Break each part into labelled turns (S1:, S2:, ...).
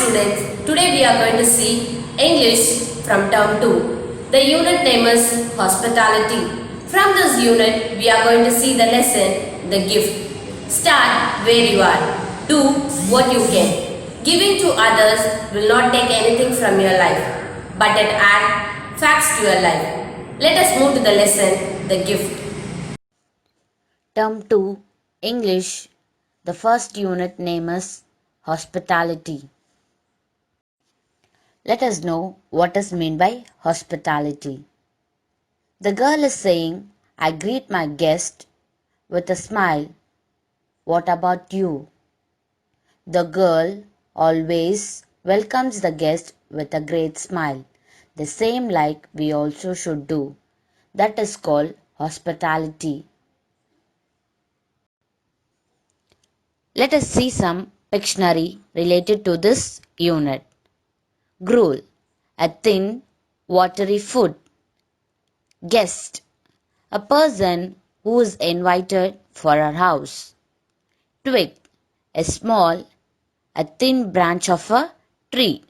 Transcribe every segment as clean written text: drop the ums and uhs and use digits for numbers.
S1: students, today we are going to see English from term 2. The unit name is hospitality. From this unit we are going to see the lesson, the gift. Start where you are. Do what you can. Giving to others will not take anything from your life, but it add facts to your life. Let us move to the lesson, the gift.
S2: Term 2 English. The first unit name is hospitality. Let us know what is meant by hospitality. The girl is saying, I greet my guest with a smile. What about you? The girl always welcomes the guest with a great smile, the same like we also should do. That is called hospitality. Let us see some Pictionary related to this unit. Gruel, a thin, watery food. Guest, a person who is invited for our house. Twig, a small, a thin branch of a tree.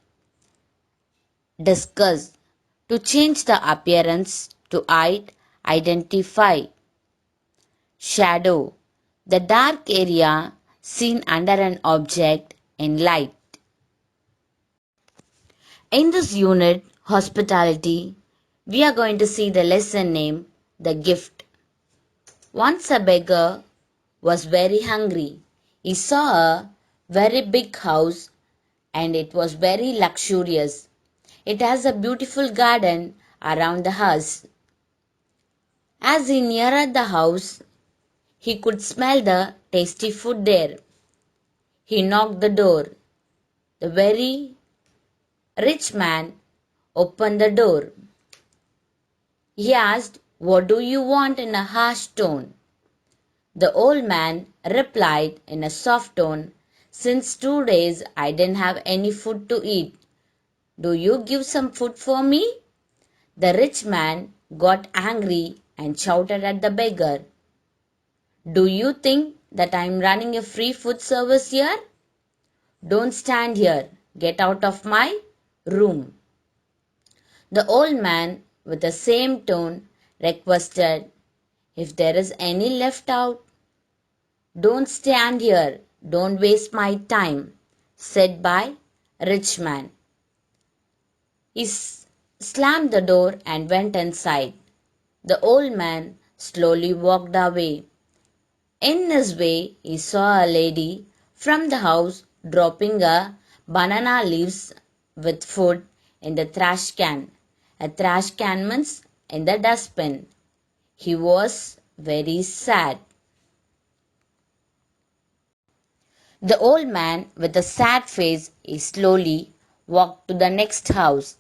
S2: Discuss, to change the appearance, to hide, identify. Shadow, the dark area seen under an object in light. In this unit, hospitality, we are going to see the lesson name, the gift. Once a beggar was very hungry. He saw a very big house and it was very luxurious. It has a beautiful garden around the house. As he neared the house, he could smell the tasty food there. He knocked the door. The very rich man opened the door. He asked, What do you want in a harsh tone? The old man replied in a soft tone, Since 2 days I didn't have any food to eat. Do you give some food for me? The rich man got angry and shouted at the beggar, Do you think that I am running a free food service here? Don't stand here. Get out of my room. The old man, with the same tone, requested, If there is any left out, don't stand here. Don't waste my time, said by rich man. He slammed the door and went inside. The old man slowly walked away. In his way, he saw a lady from the house dropping a banana leaves with food in the trash can. A trash can means in the dustbin. He was very sad. The old man, with a sad face, he slowly walked to the next house.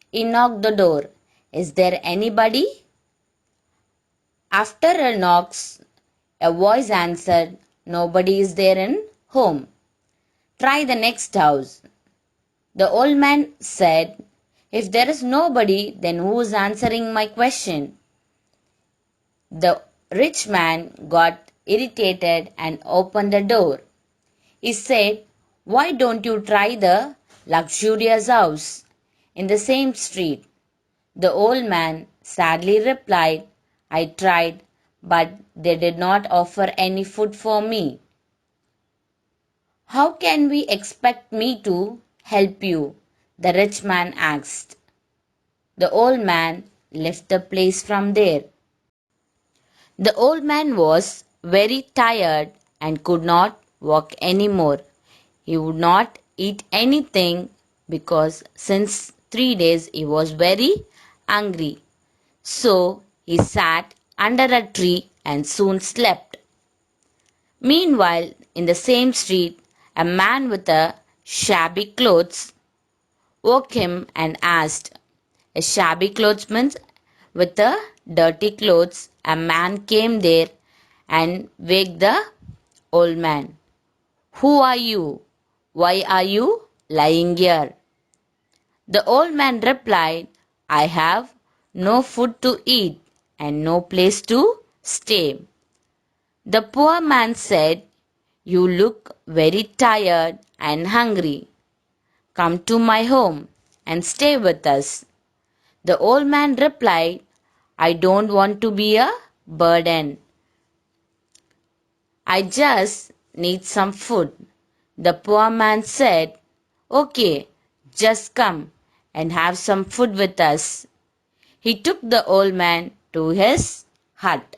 S2: He knocked the door. Is there anybody? After a knocks, a voice answered, Nobody is there in home. Try the next house. The old man said, If there is nobody, then who is answering my question? The rich man got irritated and opened the door. He said, Why don't you try the luxurious house in the same street? The old man sadly replied, I tried, but they did not offer any food for me. How can we expect me to help you? The rich man asked. The old man left the place from there. The old man was very tired and could not walk any more. He would not eat anything because since 3 days he was very hungry. So he sat under a tree and soon slept. Meanwhile, in the same street, a man with a shabby clothes woke him and asked. A shabby clothes means with a dirty clothes. A man came there and waked the old man. Who are you? Why are you lying here? The old man replied, I have no food to eat and no place to stay. The poor man said, You look very tired and hungry. come to my home and stay with us. The old man replied, I don't want to be a burden. I just need some food. The poor man said, Okay, just come and have some food with us. He took the old man to his hut.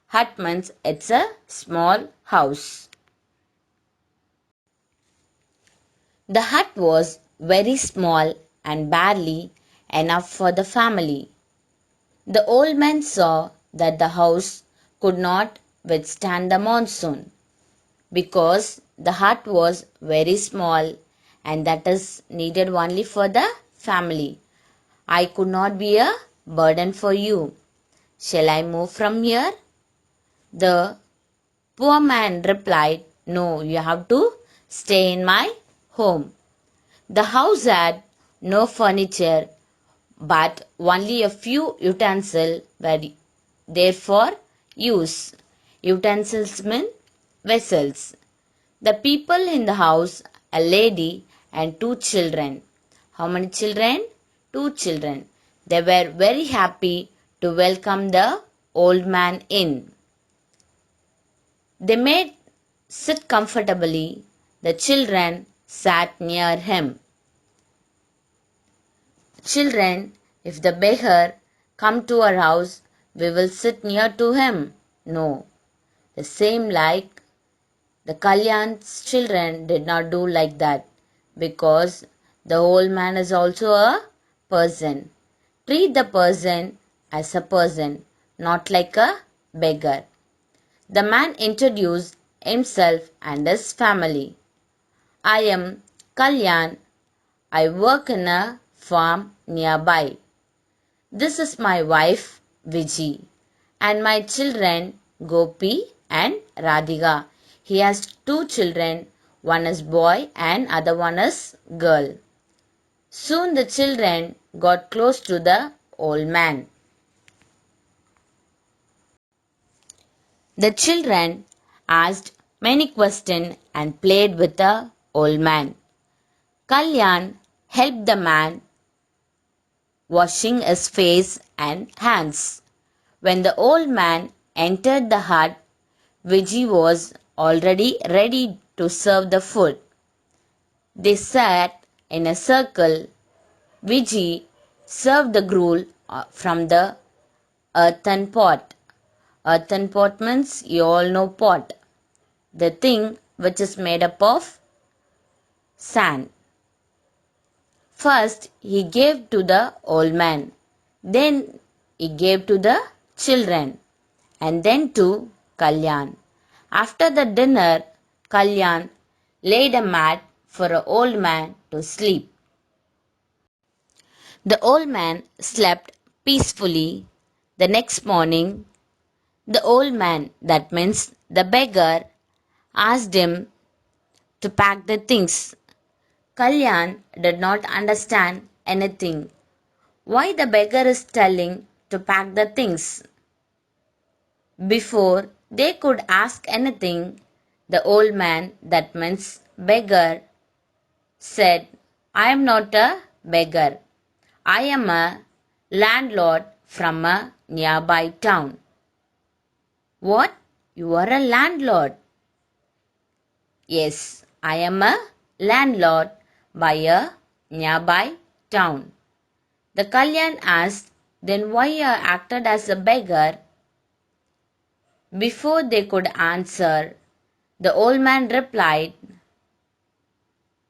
S2: Hut means it's a small house. The hut was very small and barely enough for the family. The old man saw that the house could not withstand the monsoon because the hut was very small and that is needed only for the family. I could not be a burden for you. Shall I move from here? The poor man replied, No, you have to stay in my home. The house had no furniture, but only a few utensils were there for use. Utensils mean vessels. The people in the house, a lady and two children. How many children? Two children. They were very happy to welcome the old man in. They made sit comfortably. The children sat near him. Children, if the beggar come to our house, we will sit near to him. No. The same like the Kalyan's children did not do like that because the old man is also a person. Treat the person as a person, not like a beggar. The man introduced himself and his family. I am Kalyan. I work in a farm nearby. This is my wife Viji and my children Gopi and Radhika. He has two children, one is boy and other one is girl. Soon the children got close to the old man. The children asked many questions and played with the old man. Kalyan helped the man washing his face and hands. When the old man entered the hut, Viji was already ready to serve the food. They sat in a circle. Viji served the gruel from the earthen pot. Earthen pot means you all know pot, the thing which is made up of sand. First he gave to the old man, then he gave to the children, and then to Kalyan. After the dinner, Kalyan laid a mat for an old man to sleep. The old man slept peacefully. The next morning, the old man, that means the beggar, asked him to pack the things. Kalyan did not understand anything. Why the beggar is telling to pack the things? Before they could ask anything, the old man, that means beggar, said, I am not a beggar. I am a landlord from a nearby town. What? You are a landlord? Yes, I am a landlord by a nearby town. The Kalyan asked, Then why you acted as a beggar? Before they could answer, the old man replied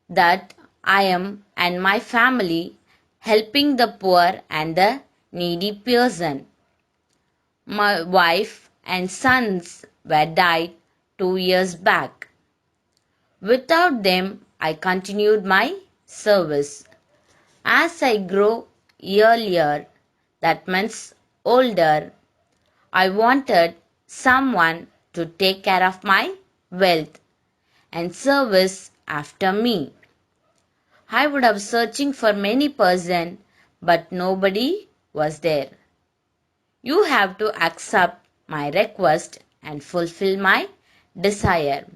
S2: that I am and my family helping the poor and the needy person. My wife and sons were died 2 years back. Without them, I continued my service. As I grow earlier, that means older, I wanted someone to take care of my wealth and service after me. I would have searching for many person, but nobody was there. You have to accept my request and fulfill my desire.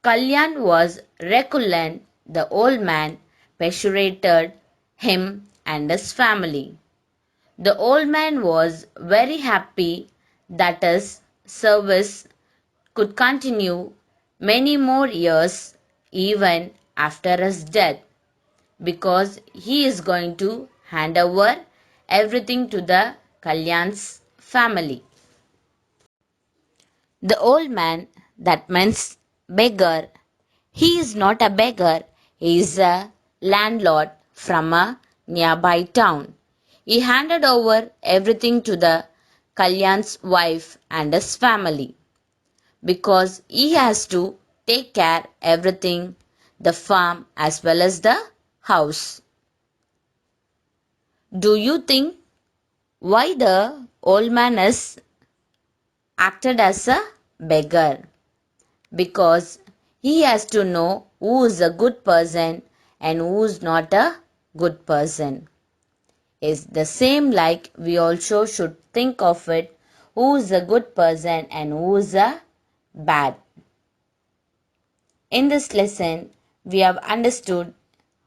S2: Kalyan was reluctant. The old man persuaded him and his family. The old man was very happy that his service could continue many more years even after his death, because he is going to hand over everything to the Kalyan's family. The old man, that means beggar, he is not a beggar, he is a landlord from a nearby town. He handed over everything to the Kalyan's wife and his family, because he has to take care everything, the farm as well as the house. Do you think why the old man is acted as a beggar? Because he has to know who is a good person and who is not a good person. It's the same like we also should think of it, who is a good person and who is a bad. In this lesson, we have understood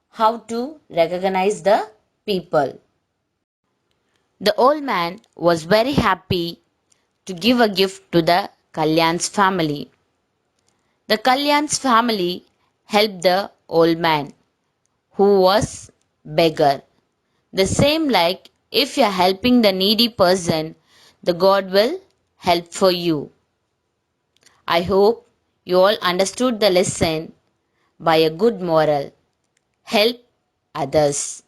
S2: how to recognize the people. The old man was very happy to give a gift to the Kalyan's family. The Kalyan's family helped the old man, who was beggar. The same like if you are helping the needy person, the God will help for you. I hope you all understood the lesson by a good moral. Help others.